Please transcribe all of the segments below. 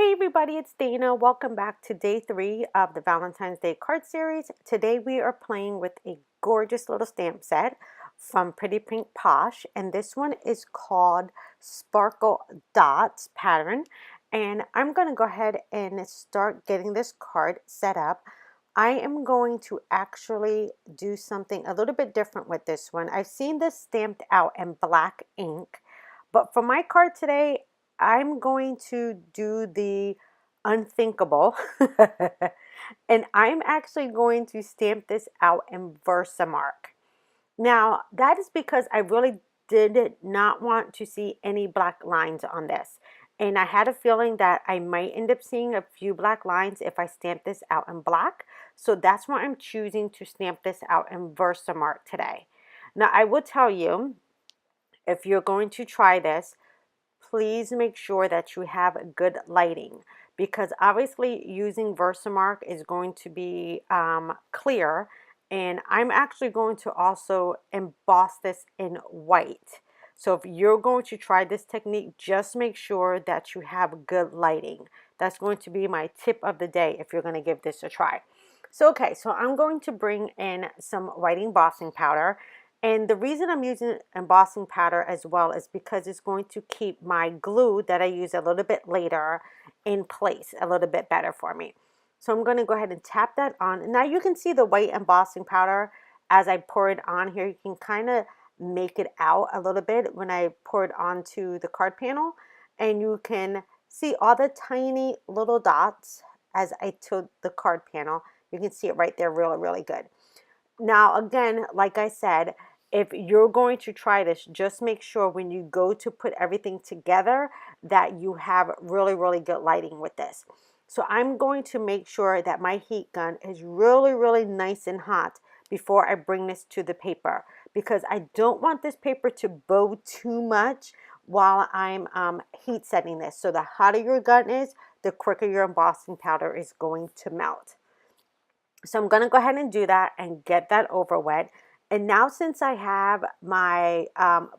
Hey everybody, it's Dana. Welcome back to day 3 of the Valentine's Day card series. Today we are playing with a gorgeous little stamp set from Pretty Pink Posh, and this one is called Sparkle Dots pattern. And I'm going to go ahead and start getting this card set up. I am going to actually do something a little bit different with this one. I've seen this stamped out in black ink, but for my card today, I'm going to do the unthinkable and I'm actually going to stamp this out in Versamark. Now, that is because I really did not want to see any black lines on this. And I had a feeling that I might end up seeing a few black lines if I stamp this out in black. So that's why I'm choosing to stamp this out in Versamark today. Now, I will tell you, if you're going to try this, please make sure that you have good lighting, because obviously using Versamark is going to be clear, and I'm actually going to also emboss this in white. So if you're going to try this technique, just make sure that you have good lighting. That's going to be my tip of the day if you're going to give this a try. So okay, so I'm going to bring in some white embossing powder. And the reason I'm using embossing powder as well is because it's going to keep my glue that I use a little bit later in place a little bit better for me. So I'm going to go ahead and tap that on. Now you can see the white embossing powder as I pour it on here. You can kind of make it out a little bit when I pour it onto the card panel. And you can see all the tiny little dots as I tilt the card panel. You can see it right there really, really good. Now, again, like I said, if you're going to try this, just make sure when you go to put everything together that you have really, really good lighting with this. So I'm going to make sure that my heat gun is really, really nice and hot before I bring this to the paper, because I don't want this paper to bow too much while I'm heat setting this. So the hotter your gun is, the quicker your embossing powder is going to melt. So I'm going to go ahead and do that and get that over with. And now since I have my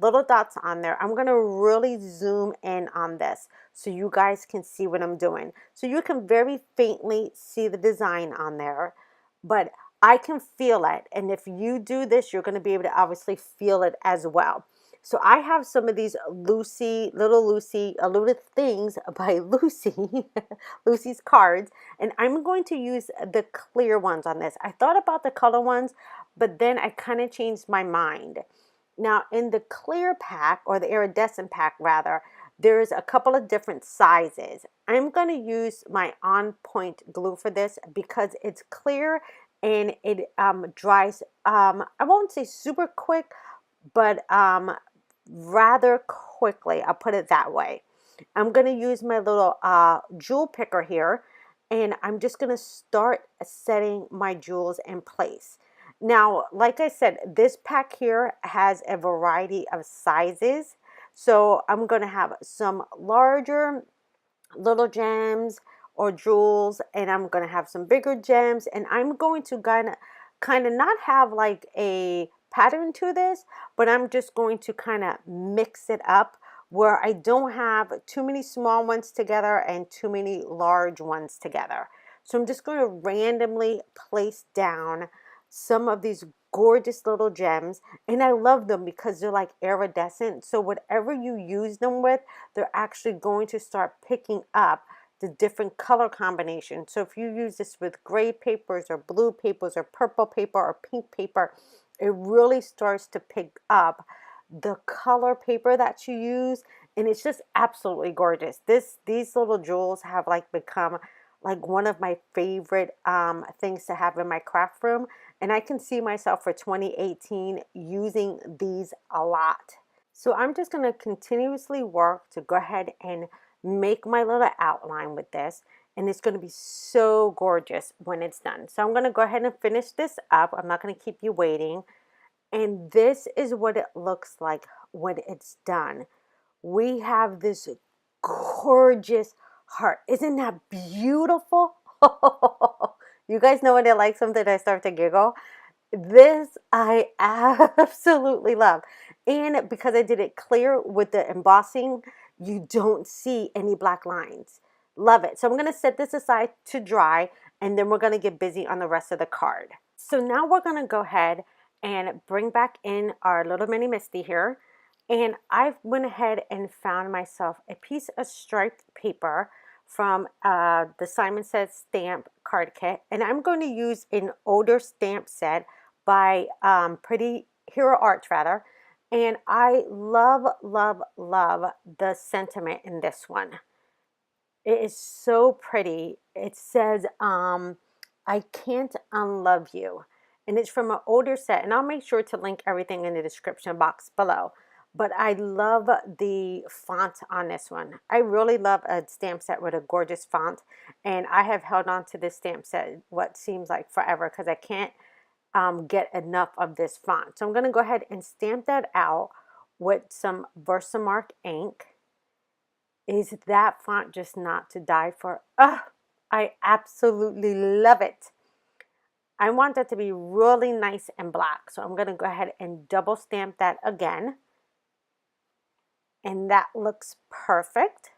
little dots on there, I'm going to really zoom in on this so you guys can see what I'm doing. So you can very faintly see the design on there, but I can feel it. And if you do this, you're going to be able to obviously feel it as well. So I have some of these little Lucy things by Lucy, Lucy's cards, and I'm going to use the clear ones on this. I thought about the color ones, but then I kind of changed my mind. Now in the clear pack, or the iridescent pack rather, there's a couple of different sizes. I'm going to use my On Point glue for this because it's clear and it dries, I won't say super quick, but rather quickly. I'll put it that way. I'm going to use my little jewel picker here, and I'm just going to start setting my jewels in place. Now, like I said, this pack here has a variety of sizes. So I'm going to have some larger little gems or jewels, and I'm going to have some bigger gems, and I'm going to kind of not have like a pattern to this, but I'm just going to kind of mix it up where I don't have too many small ones together and too many large ones together. So I'm just going to randomly place down some of these gorgeous little gems, and I love them because they're like iridescent. So whatever you use them with, they're actually going to start picking up the different color combinations. So if you use this with gray papers or blue papers or purple paper or pink paper, it really starts to pick up the color paper that you use, and it's just absolutely gorgeous. These little jewels have like become like one of my favorite things to have in my craft room, and I can see myself for 2018 using these a lot. So I'm just going to continuously work to go ahead and make my little outline with this, and it's going to be so gorgeous when it's done. So I'm going to go ahead and finish this up. I'm not going to keep you waiting. And this is what it looks like when it's done. We have this gorgeous heart. Isn't that beautiful? You guys know when I like something, I start to giggle. This I absolutely love. And because I did it clear with the embossing, you don't see any black lines. Love it. So I'm going to set this aside to dry, and then we're going to get busy on the rest of the card. So now we're going to go ahead and bring back in our little mini MISTI here. And I went ahead and found myself a piece of striped paper from the Simon Says stamp card kit. And I'm going to use an older stamp set by Pretty Hero Arts rather. And I love, love, love the sentiment in this one. It is so pretty. It says, I can't unlove you. And it's from an older set. And I'll make sure to link everything in the description box below. But I love the font on this one. I really love a stamp set with a gorgeous font. And I have held on to this stamp set what seems like forever because I can't get enough of this font. So I'm going to go ahead and stamp that out with some Versamark ink. Is that font just not to die for? I absolutely love it. I want that to be really nice and black. So I'm going to go ahead and double stamp that again. And that looks perfect.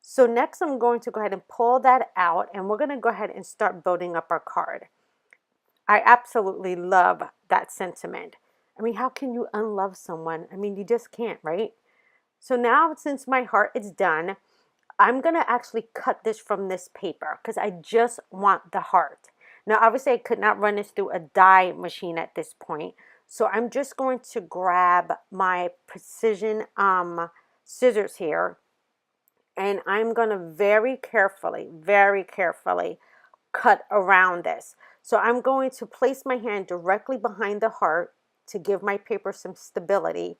So next I'm going to go ahead and pull that out, and we're going to go ahead and start building up our card. I absolutely love that sentiment. I mean, how can you unlove someone? I mean, you just can't, right? So now, since my heart is done, I'm going to actually cut this from this paper because I just want the heart. Now, obviously, I could not run this through a die machine at this point. So I'm just going to grab my precision scissors here. And I'm going to very carefully cut around this. So I'm going to place my hand directly behind the heart to give my paper some stability.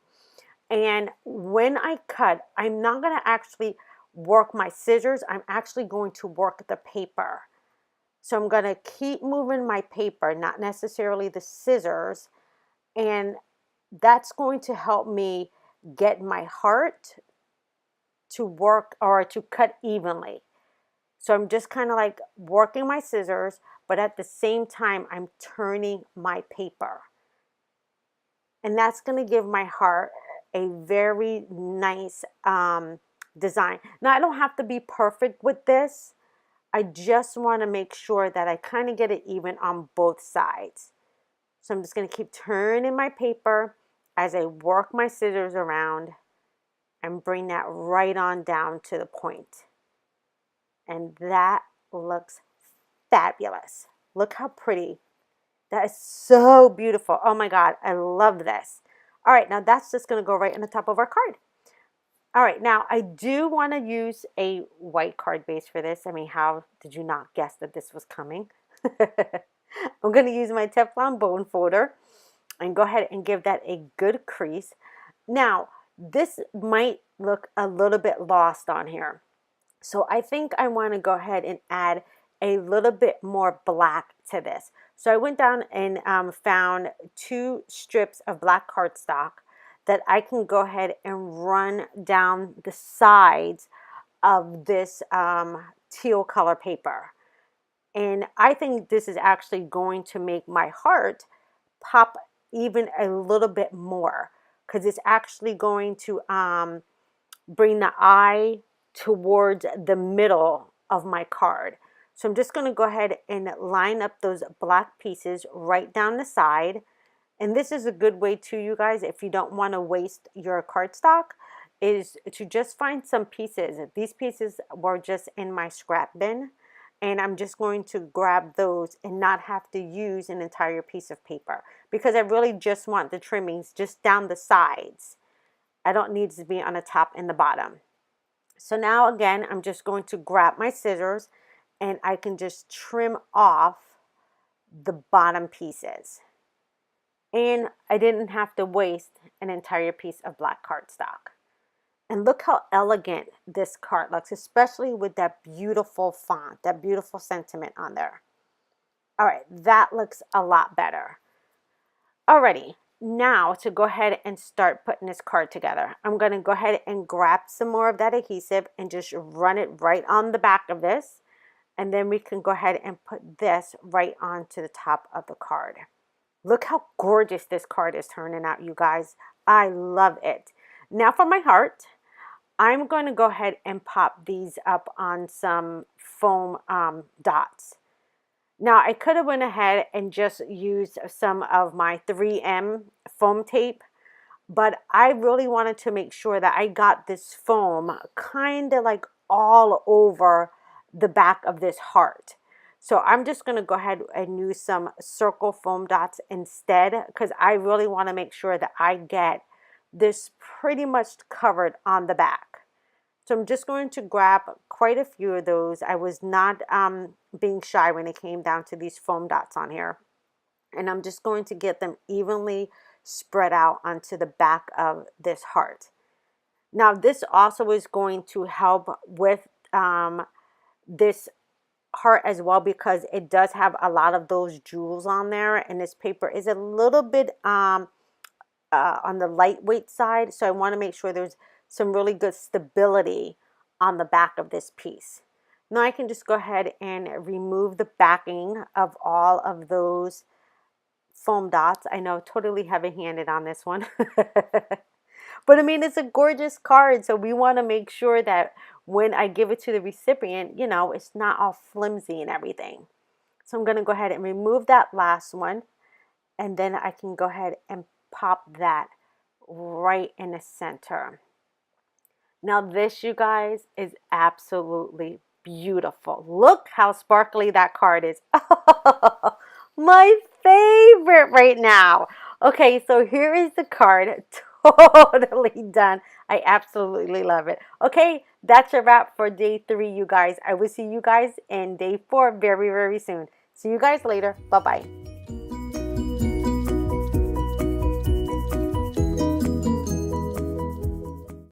And when I cut, I'm not going to actually work my scissors. I'm actually going to work the paper. So I'm going to keep moving my paper, not necessarily the scissors. And that's going to help me get my heart to work or to cut evenly. So I'm just kind of like working my scissors, but at the same time, I'm turning my paper. And that's going to give my heart a very nice design. Now, I don't have to be perfect with this. I just want to make sure that I kind of get it even on both sides. So I'm just going to keep turning my paper as I work my scissors around and bring that right on down to the point. And that looks fabulous. Look how pretty. That is so beautiful. Oh my God, I love this. All right, now that's just going to go right on the top of our card. All right, now I do want to use a white card base for this. I mean, how did you not guess that this was coming? I'm going to use my Teflon bone folder and go ahead and give that a good crease. Now, this might look a little bit lost on here. So I think I want to go ahead and add a little bit more black to this. So I went down and found 2 strips of black cardstock that I can go ahead and run down the sides of this teal color paper. And I think this is actually going to make my heart pop even a little bit more because it's actually going to bring the eye towards the middle of my card. So I'm just going to go ahead and line up those black pieces right down the side. And this is a good way too, you guys, if you don't want to waste your cardstock, is to just find some pieces. These pieces were just in my scrap bin, and I'm just going to grab those and not have to use an entire piece of paper because I really just want the trimmings just down the sides. I don't need it to be on the top and the bottom. So now again, I'm just going to grab my scissors and I can just trim off the bottom pieces. And I didn't have to waste an entire piece of black cardstock. And look how elegant this card looks, especially with that beautiful font, that beautiful sentiment on there. All right, that looks a lot better. Alrighty, now to go ahead and start putting this card together. I'm going to go ahead and grab some more of that adhesive and just run it right on the back of this. And then we can go ahead and put this right onto the top of the card. Look how gorgeous this card is turning out, you guys. I love it. Now for my heart, I'm going to go ahead and pop these up on some foam dots. Now, I could have went ahead and just used some of my 3M foam tape, but I really wanted to make sure that I got this foam kind of like all over the back of this heart. So I'm just going to go ahead and use some circle foam dots instead, because I really want to make sure that I get this pretty much covered on the back. So I'm just going to grab quite a few of those. I was not being shy when it came down to these foam dots on here. And I'm just going to get them evenly spread out onto the back of this heart. Now this also is going to help with this heart as well, because it does have a lot of those jewels on there, and this paper is a little bit on the lightweight side, so I want to make sure there's some really good stability on the back of this piece. Now I can just go ahead and remove the backing of all of those foam dots. I know, totally heavy-handed on this one. But I mean, it's a gorgeous card, so we want to make sure that when I give it to the recipient, you know, it's not all flimsy and everything. So I'm going to go ahead and remove that last one, and then I can go ahead and pop that right in the center. Now this, you guys, is absolutely beautiful. Look how sparkly that card is. My favorite right now. Okay, so here is the card. Totally done. I absolutely love it. Okay, that's a wrap for day 3, you guys. I will see you guys in day 4 very, very soon. See you guys later. Bye-bye.